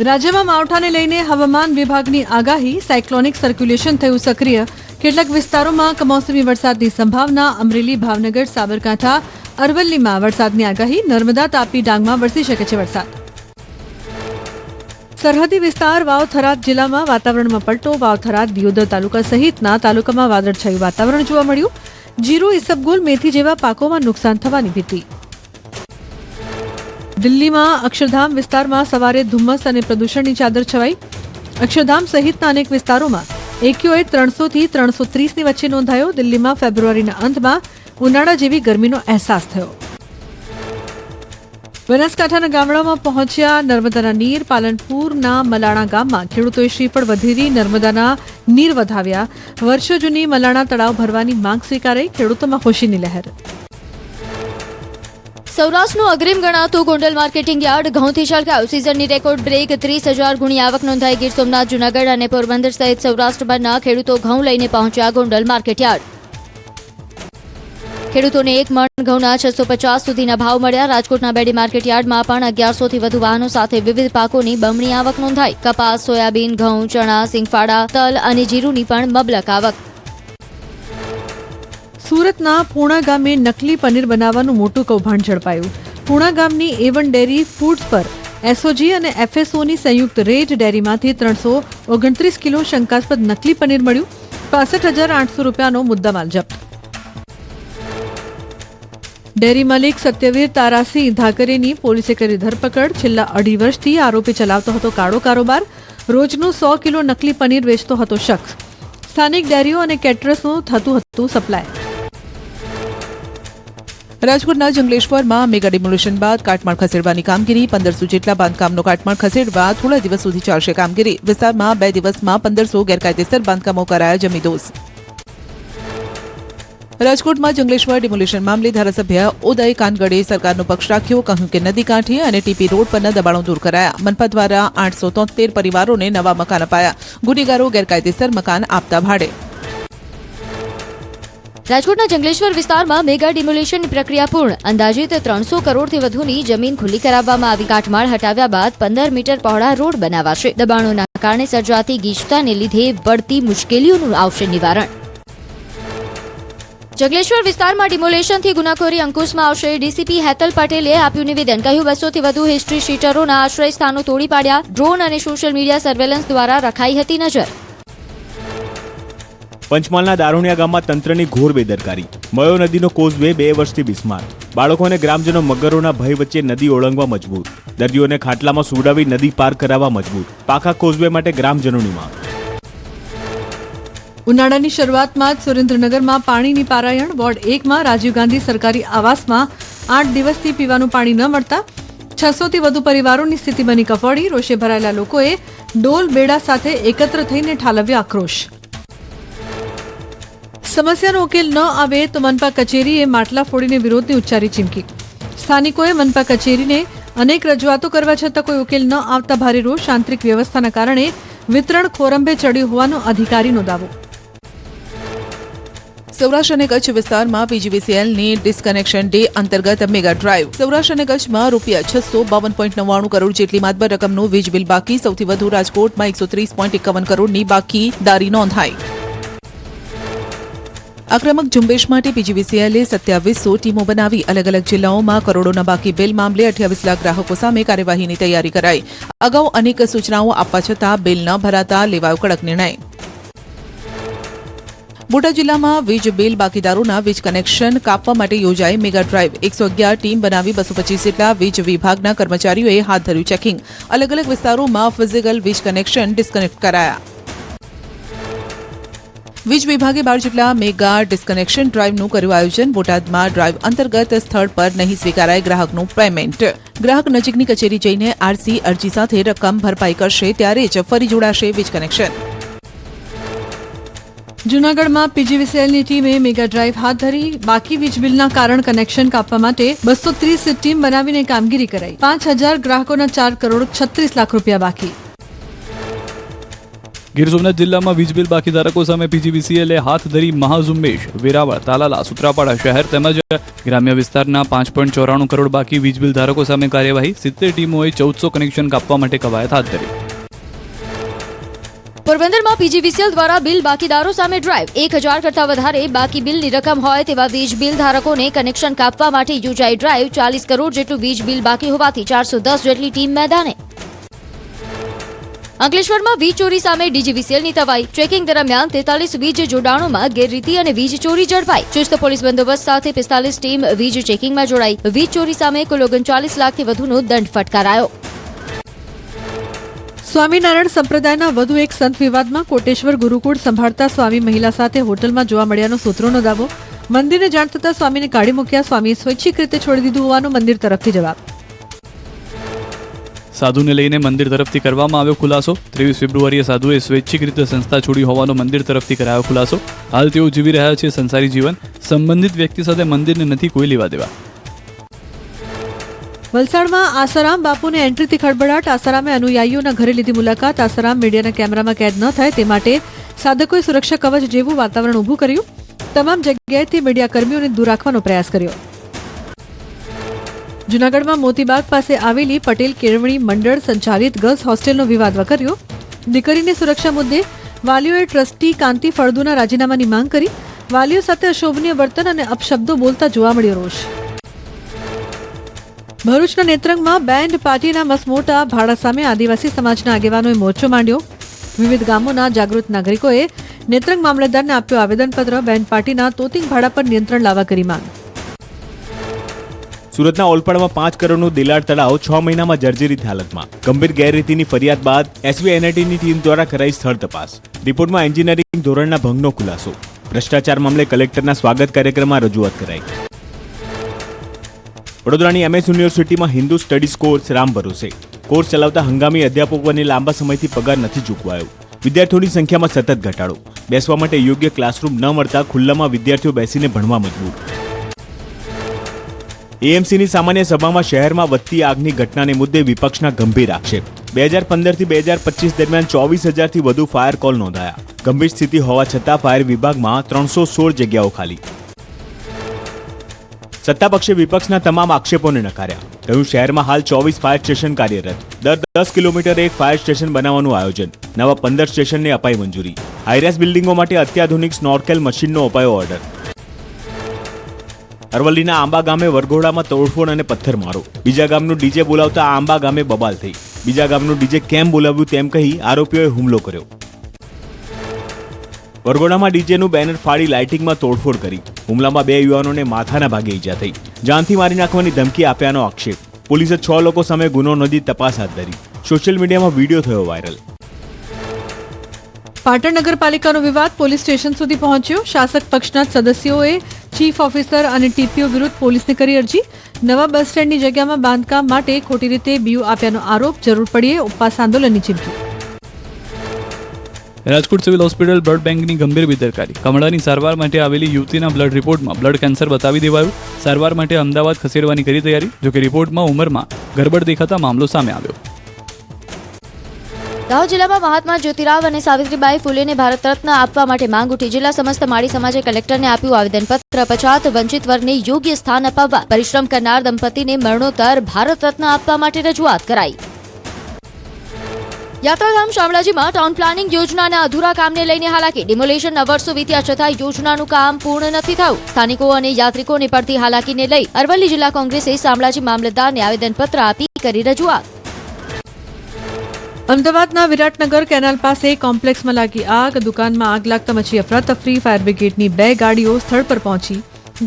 રાજ્યમાં માવઠાને લઈને હવામાન વિભાગની આગાહી, સાયક્લોનિક સર્ક્યુલેશન થયું સક્રિય. કેટલાક વિસ્તારોમાં કમોસમી વરસાદની સંભાવના. અમરેલી, ભાવનગર, સાબરકાંઠા, અરવલ્લીમાં વરસાદની આગાહી. નર્મદા, તાપી, ડાંગમાં વરસી શકે છે વરસાદ. સરહદી વિસ્તાર વાવ-થરાદ જિલ્લામાં વાતાવરણમાં પલટો. વાવ-થરાદ, દિયોદર તાલુકા સહિતના તાલુકામાં વાદળછાયું વાતાવરણ જોવા મળ્યું. જીરું, ઈસબગુલ, મેથી જેવા પાકોમાં નુકસાન થવાની ભીતિ. દિલ્હીમાં અક્ષરધામ વિસ્તારમાં સવારે ધુમ્મસ અને પ્રદૂષણની ચાદર છવાઈ. અક્ષરધામ સહિતના અનેક વિસ્તારોમાં AQI 300 થી 330 ની વચ્ચે નોંધાયો. દિલ્હીમાં ફેબ્રુઆરીના અંતમાં ઉનાળા જેવી ગરમીનો અહેસાસ થયો. બનાસકાંઠાના ગામડામાં પહોંચ્યા નર્મદાના નીર. પાલનપુરના મલાણા ગામમાં ખેડૂતોએ શ્રીફળ વધેરી નર્મદાના નીર વધાવ્યા. વર્ષો જૂની મલાણા તળાવ ભરવાની માંગ સ્વીકારાઈ. ખેડૂતોમાં ખુશીની લહેર. સૌરાષ્ટ્રનું અગ્રીમ ગણાતું ગોંડલ માર્કેટિંગ યાર્ડ ઘઉંથી છલકાયું. સિઝનની રેકોર્ડ બ્રેક. 30,000 ગુણી આવક નોંધાઈ. ગીર સોમનાથ, જૂનાગઢ અને પોરબંદર સહિત સૌરાષ્ટ્રભરના ખેડૂતો ઘઉં લઈને પહોંચ્યા ગોંડલ માર્કેટ યાર્ડ. ખેડૂતોને એક મણ ઘઉંના 650 સુધીના ભાવ મળ્યા. રાજકોટના બેડી માર્કેટ યાર્ડમાં પણ 1100 થી વધુ વાહનો સાથે વિવિધ પાકોની બમણી આવક નોંધાઈ. કપાસ, સોયાબીન, ઘઉં, ચણા, સિંગફાડા, તલ અને જીરુની પણ મબલક આવક. સુરતના પૂણા ગામે નકલી પનીર બનાવવાનું મોટું કૌભાંડ ઝડપાયું. પૂણા ગામની A1 ડેરી ફૂડ્સ પર SOG અને FSOની સંયુક્ત રેડ. ડેરીમાંથી 329 કિલો શંકાસ્પદ નકલી પનીર મળ્યું. 65,800 રૂપિયાનો મુદ્દામાલ જપ્ત. ડેરી માલિક સત્યવીર તારાસિંહ ધાકરેની પોલીસે કરી ધરપકડ. છેલ્લા 2.5 વર્ષથી આરોપી ચલાવતો હતો કાળો કારોબાર. રોજનું 100 કિલો નકલી પનીર વેચતો હતો શખ્સ. સ્થાનિક ડેરીઓ અને કેટરર્સનું થતું હતું સપ્લાય. રાજકોટના જંગલેશ્વરમાં મેગા ડિમોલિશન બાદ કાટમાળ ખસેડવાની કામગીરી. 1500 જેટલા બાંધકામનો કાટમાળ ખસેડવા થોડા દિવસ સુધી ચાલશે કામગીરી. વિસ્તારમાં 2 દિવસમાં 1500 ગેરકાયદેસર બાંધકામો કરાયા જમીદોઝ. રાજકોટમાં જંગલેશ્વર ડિમોલિશન મામલે ધારાસભ્ય ઉદય કાનગડે સરકારનો પક્ષ રાખ્યો. કહ્યું કે નદી કાંઠે અને TP રોડ પરના દબાણો દૂર કરાયા. મનપા દ્વારા 873 પરિવારોને નવા મકાન અપાયા. ગુનેગારો ગેરકાયદેસર મકાન આપતા ભાડે. રાજકોટના જંગલેશ્વર વિસ્તારમાં મેગા ડિમોલિશનની પ્રક્રિયા પૂર્ણ. અંદાજિત 300 કરોડથી વધુની જમીન ખુલ્લી કરાવવામાં આવી. કાટમાળ હટાવ્યા બાદ 15 મીટર પહોળા રોડ બનાવાશે. દબાણોના કારણે સર્જાતી ગીચતાને લીધે પડતી મુશ્કેલીઓનું આવશે નિવારણ. જંગલેશ્વર વિસ્તારમાં ડિમોલેશનથી ગુનાખોરી અંકુશમાં આવશે. DCP હેતલ પટેલે આપ્યું નિવેદન. કહ્યું 200 થી વધુ હિસ્ટ્રી શીટરોના આશ્રય સ્થાનો તોડી પાડ્યા. ડ્રોન અને સોશિયલ મીડિયા સર્વેલન્સ દ્વારા રખાઈ હતી નજર. પંચમહાલના દારૂણિયા ગામમાં તંત્રની ઘોર બેદરકારી. મયો નદીનો કોઝવે 2 વર્ષથી બિસ્માર. બાળકો અને ગ્રામજનો મગરોના ભય વચ્ચે નદી ઓળંગવા મજબૂર. દર્દીઓને ખાટલામાં સુવડાવી નદી પાર કરાવવા મજબૂર. પાકા કોઝવે માટે ગ્રામજનોની માંગ. ઉનાળાની શરૂઆતમાં જ સુરેન્દ્રનગરમાં પાણીની પારાયણ. વોર્ડ 1માં રાજીવ ગાંધી સરકારી આવાસમાં 8 દિવસથી પીવાનું પાણી ન મળતા 600 થી વધુ પરિવારોની સ્થિતિ બની કફોડી. રોષે ભરાયેલા લોકોએ ડોલ બેડા સાથે એકત્ર થઈને ઠાલવ્યો આક્રોશ. સમસ્યાનો ઉકેલ ન આવે તો મનપા કચેરીએ માટલા ફોડીને વિરોધની ઉચ્ચારી ચીમકી. સ્થાનિકોએ મનપા કચેરીને અનેક રજૂઆતો કરવા છતાં કોઈ ઉકેલ ન આવતા ભારે રોષ. આંતરિક વ્યવસ્થાના કારણે વિતરણ ખોરંભે ચડ્યું હોવાનો અધિકારીનો દાવો. સૌરાષ્ટ્ર અને કચ્છ વિસ્તારમાં PGVCLની ડિસ્કનેક્શન ડે અંતર્ગત મેગા ડ્રાઈવ. સૌરાષ્ટ્ર અને કચ્છમાં ₹652.99 કરોડ જેટલી માતબર રકમનું વીજ બિલ બાકી. સૌથી વધુ રાજકોટમાં 130.51 કરોડની બાકીદારી નોંધાઈ. આક્રમક ઝુંબેશ માટે PGVCLએ 2700 ટીમો બનાવી. અલગ અલગ જિલ્લાઓમાં કરોડોના બાકી બિલ મામલે 28 લાખ ગ્રાહકો સામે કાર્યવાહીની તૈયારી કરાઈ. અગાઉ અનેક સૂચનાઓ આપવા છતાં બિલ ન ભરાતા લેવાયો કડક નિર્ણય. બોટાદ જિલ્લામાં વીજ બિલ બાકીદારોના વીજ કનેક્શન કાપવા માટે યોજાઈ મેગા ડ્રાઈવ. 111 ટીમ બનાવી 225 જેટલા વીજ વિભાગના કર્મચારીઓએ હાથ ધર્યું ચેકિંગ. અલગ અલગ વિસ્તારોમાં ફિઝિકલ વીજ કનેક્શન ડિસ્કનેક્ટ કરાયા. વીજ વિભાગે 12 જેટલા મેગા ડિસ્કનેક્શન ડ્રાઈવનું કર્યું આયોજન. બોટાદમાં ડ્રાઈવ અંતર્ગત સ્થળ પર નહીં સ્વીકારાય ગ્રાહકનું પેમેન્ટ. ગ્રાહક નજીકની કચેરી જઈને RC અરજી સાથે રકમ ભરપાઈ કરશે ત્યારે જ ફરી જોડાશે વીજ કનેક્શન. જૂનાગઢમાં PGVCLની ટીમે મેગા ડ્રાઈવ હાથ ધરી. બાકી વીજ બિલના કારણ કનેક્શન કાપવા માટે 230 ટીમ બનાવીને કામગીરી કરાઈ. 5000 ગ્રાહકોના 4 કરોડ 36 લાખ રૂપિયા બાકી. ગીર સોમનાથ જિલ્લામાં વીજ બિલ બાકીધારકો સામે પીજીવીસીએલે હાથ ધરી મહાઝુંબેશ. વેરાવળ, તાલાલા, સુત્રાપાડા શહેર તેમજ ગ્રામ્ય વિસ્તારના 5.94 કરોડ બાકી વીજ બિલ ધારકો સામે કાર્યવાહી. 70 ટીમોએ 1400 કનેક્શન કાપવા માટે કવાયત હાથ ધરી. પોરબંદરમાં પીજીવીસીએલ દ્વારા બિલ બાકીદારો સામે ડ્રાઈવ. 1000 કરતાં વધારે બાકી બિલની રકમ હોય તેવા વીજ બિલ ધારકોને કનેક્શન કાપવા માટે યોજાઈ ડ્રાઈવ. 40 કરોડ જેટલું વીજ બિલ બાકી હોવાથી 410 જેટલી ટીમ મેદાને. અંકલેશ્વરમાં વીજ ચોરી સામે ડીજીવીસીએલની તવાઈ. ચેકિંગ દરમિયાન 43 વીજ જોડાણોમાં ગેરરીતિ અને વીજ ચોરી ઝડપાઈ. ચુસ્ત પોલીસ બંદોબસ્ત સાથે 45 ટીમ વીજ ચેકિંગમાં જોડાઈ. વીજ ચોરી સામે કુલ 39 લાખથી વધુનો દંડ ફટકારાયો. સ્વામિનારાયણ સંપ્રદાયના વધુ એક સંત વિવાદમાં કોટેશ્વર ગુરુકુળ સંભાળતા સ્વામી મહિલા સાથે હોટલમાં જોવા મળ્યાનો સૂત્રોનો દાવો. મંદિરને જાણ થતાં સ્વામીને કાઢી મૂક્યા. સ્વામીએ સ્વૈચ્છિક રીતે છોડી દીધું હોવાનો મંદિર તરફથી જવાબ. સાધુને લઈને મંદિર તરફથી કરવામાં આવ્યો ખુલાસો. 23 ફેબ્રુઆરીએ સાધુએ સ્વૈચ્છિક રીતે સંસ્થા છોડી હોવાનો મંદિર તરફથી કરાયો ખુલાસો. હાલ તેઓ જીવી રહ્યા છે સંસારી જીવન. સંબંધિત વ્યક્તિ સાથે મંદિરને નથી કોઈ લેવા દેવા. વલસાડમાં આસારામ બાપુને એન્ટ્રીથી ખળભળાટ. આસારામે અનુયાયીઓના ઘરે લીધી મુલાકાત. આસારામ મીડિયાના કેમેરામાં કેદ ન થાય તે માટે સાધકોએ સુરક્ષા કવચ જેવું વાતાવરણ ઊભું કર્યું. તમામ જગ્યાએથી મીડિયા કર્મીઓને દૂર રાખવાનો પ્રયાસ કર્યો. જૂનાગઢમાં મોતીબાગ પાસે આવેલી પટેલ કેળવણી મંડળ સંચાલિત ગર્લ્સ હોસ્ટેલનો વિવાદ વકર્યો. દીકરીની સુરક્ષા મુદ્દે વાલીઓએ ટ્રસ્ટી કાંતિ ફળદુના રાજીનામાની માંગ કરી. વાલીઓ સાથે અશોભનીય વર્તન અને અપશબ્દો બોલતા જોવા મળ્યો રોષ. ભરૂચના નેત્રંગમાં બેન્ડ પાર્ટીના મસમોટા ભાડા સામે આદિવાસી સમાજના આગેવાનોએ મોરચો માંડ્યો. વિવિધ ગામોના જાગૃત નાગરિકોએ નેત્રંગ મામલતદારને આપ્યો આવેદનપત્ર. બેન્ડ પાર્ટીના તોતિંગ ભાડા પર નિયંત્રણ લાવવા કરી માંગ. સુરતના ઓલપાડમાં 5 કરોડનું દિલાડ તળાવ 6 મહિનામાં જર્જરિત હાલતમાં. ગંભીર ગેરરીતિની ફરિયાદ બાદ એસબીએનઆઈટીની ટીમ દ્વારા કરાઈ સ્થળ તપાસ. રિપોર્ટમાં એન્જિનિયરિંગ ધોરણના ભંગનો ખુલાસો. ભ્રષ્ટાચાર મામલે કલેક્ટરના સ્વાગત કાર્યક્રમમાં રજૂઆત કરાઈ. વડોદરાની એમએસ યુનિવર્સિટીમાં હિન્દુ સ્ટડીઝ કોર્સ રામ ભરોસે. કોર્સ ચલાવતા હંગામી અધ્યાપકોને લાંબા સમયથી પગાર નથી ચૂકવાયો. વિદ્યાર્થીઓની સંખ્યામાં સતત ઘટાડો. બેસવા માટે યોગ્ય ક્લાસરૂમ ન મળતા ખુલ્લામાં વિદ્યાર્થીઓ બેસીને ભણવા મજબૂર. એએમસીની સામાન્ય સભામાં શહેરમાં વધતી આગની ઘટનાને મુદ્દે વિપક્ષના ગંભીર આક્ષેપ. 2015થી 2025 દરમિયાન 24,000થી વધુ ફાયર કોલ નોંધાયા. ગંભીર સ્થિતિ હોવા છતાં ફાયર વિભાગમાં 316 જગ્યાઓ ખાલી. સત્તાપક્ષે વિપક્ષના તમામ આક્ષેપોને નકાર્યા. કહ્યું શહેરમાં હાલ 24 ફાયર સ્ટેશન કાર્યરત. દર 10 કિલોમીટરે એક ફાયર સ્ટેશન બનાવવાનું આયોજન. નવા 15 સ્ટેશનને અપાઈ મંજૂરી. હાઈરાઇઝ બિલ્ડિંગો માટે અત્યાધુનિક સ્નોર્કેલ મશીનનો અપાયો ઓર્ડર. અરવલ્લીના આંબા ગામે વરઘોડામાં તોડફોડ અને પથ્થરમારો. બીજા ગામનું ડીજે બોલાવતા આંબા ગામે બબાલ થઈ. બીજા ગામનું ડીજે કેમ બોલાવ્યું તેમ કહી આરોપીઓએ હુમલો કર્યો. વરઘોડામાં ડીજેનું બેનર ફાડી લાઇટિંગમાં તોડફોડ કરી. હુમલામાં 2 યુવાનોને માથાના ભાગે ઈજા થઈ. જાનથી મારી નાખવાની ધમકી આપ્યાનો આક્ષેપ. પોલીસે 6 લોકો સામે ગુનો નોંધી તપાસ હાથ ધરી. સોશિયલ મીડિયામાં વિડીયો થયો વાયરલ. પાટણ નગરપાલિકાનો વિવાદ પોલીસ સ્ટેશન સુધી પહોંચ્યો. શાસક પક્ષના સદસ્યોએ ચીફ ઓફિસર અને ટીપીઓ વિરુદ્ધ પોલીસને કરી અરજી. નવા બસ સ્ટેન્ડની જગ્યામાં બાંધકામ માટે ખોટી રીતે બીયુ આપ્યાનો આરોપ. જરૂર પડીએ ઉપવાસ આંદોલનની ચીમકી. રાજકોટ સિવિલ હોસ્પિટલ બ્લડ બેંકની ગંભીર બેદરકારી. કમળાની સારવાર માટે આવેલી યુવતીના બ્લડ રિપોર્ટમાં બ્લડ કેન્સર બતાવી દેવાયું. સારવાર માટે અમદાવાદ ખસેડવાની કરી તૈયારી. જોકે રિપોર્ટમાં ઉંમરમાં ગડબડ દેખાતા મામલો સામે આવ્યો. દાહોદ જિલ્લામાં મહાત્મા જ્યોતિરાવ અને સાવિત્રીબાઈ ફૂલેને ભારત રત્ન આપવા માટે માંગ ઉઠી. જિલ્લા સમસ્ત માળી સમાજે કલેક્ટરને આપ્યું આવેદનપત્ર. પછાત વંચિત વર્ગને યોગ્ય સ્થાન અપાવવા પરિશ્રમ કરનાર દંપતીને મરણોત્તર ભારત રત્ન આપવા માટે રજૂઆત કરાઈ. યાત્રાધામ શામળાજીમાં ટાઉન પ્લાનિંગ યોજનાના અધૂરા કામને લઈને હાલાકી. ડિમોલેશનના વર્ષો વીત્યા છતાં યોજનાનું કામ પૂર્ણ નથી થયું. સ્થાનિકો અને યાત્રિકોને પડતી હાલાકીને લઈ અરવલ્લી જિલ્લા કોંગ્રેસે શામળાજી મામલતદારને આવેદનપત્ર આપી કરી રજૂઆત. અમદાવાદના વિરાટનગર કેનાલ પાસે કોમ્પ્લેક્સમાં લાગી આગ. દુકાનમાં આગ લાગતા મચી અફરાતફરી. ફાયર બ્રિગેડની 2 ગાડીઓ સ્થળ પર પહોંચી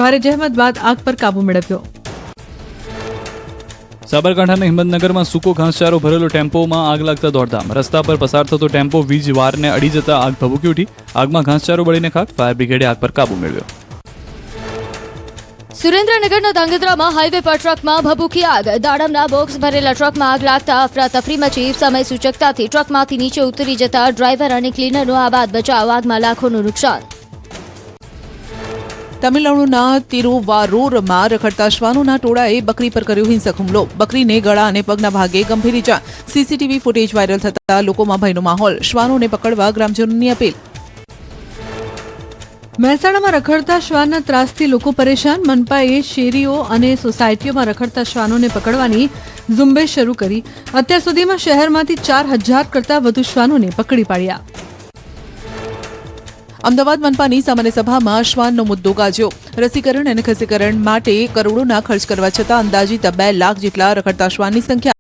ભારે જહેમત બાદ આગ પર કાબુ મેળવ્યો. સાબરકાંઠાના હિંમતનગરમાં સૂકો ઘાસચારો ભરેલો ટેમ્પોમાં આગ લાગતા દોડધામ. રસ્તા પર પસાર થતો ટેમ્પો વીજ વારને અડી જતા આગ ભભૂકી ઉઠી. આગમાં ઘાસચારો બળીને ખાક. ફાયર બ્રિગેડે આગ પર કાબુ મેળવ્યો. સુરેન્દ્રનગરના ધાંગધ્રામાં હાઈવે પર ટ્રકમાં ભભૂકી આગ. દાડમના બોક્સ ભરેલા ટ્રકમાં આગ લાગતા અફરાતફરી મચી. સમય સૂચકતાથી ટ્રકમાંથી નીચે ઉતરી જતા ડ્રાઈવર અને ક્લીનરનો આબાદ બચાવ. આગમાં લાખોનું નુકસાન. તમિલનાડુના તિરુવારૂરમાં રખડતા શ્વાનોના ટોળાએ બકરી પર કર્યો હિંસક હુમલો. બકરીને ગળા અને પગના ભાગે ગંભીર ઈજા. સીસીટીવી ફૂટેજ વાયરલ થતા લોકોમાં ભયનો માહોલ. શ્વાનોને પકડવા ગ્રામજનોની અપીલ. મહેસાણામાં રખડતા શ્વાનના ત્રાસથી લોકો પરેશાન. મનપાએ શેરીઓ અને સોસાયટીઓમાં રખડતા શ્વાનોને પકડવાની ઝુંબેશ શરૂ કરી. અત્યાર સુધીમાં શહેરમાંથી 4,000 કરતાં વધુ શ્વાનોને પકડી પાડ્યા. અમદાવાદ મનપાની સામાન્ય સભામાં શ્વાનનો મુદ્દો ગાજ્યો. રસીકરણ અને ખસીકરણ માટે કરોડોના ખર્ચ કરવા છતાં અંદાજિત 2 લાખ જેટલા રખડતા શ્વાનની સંખ્યા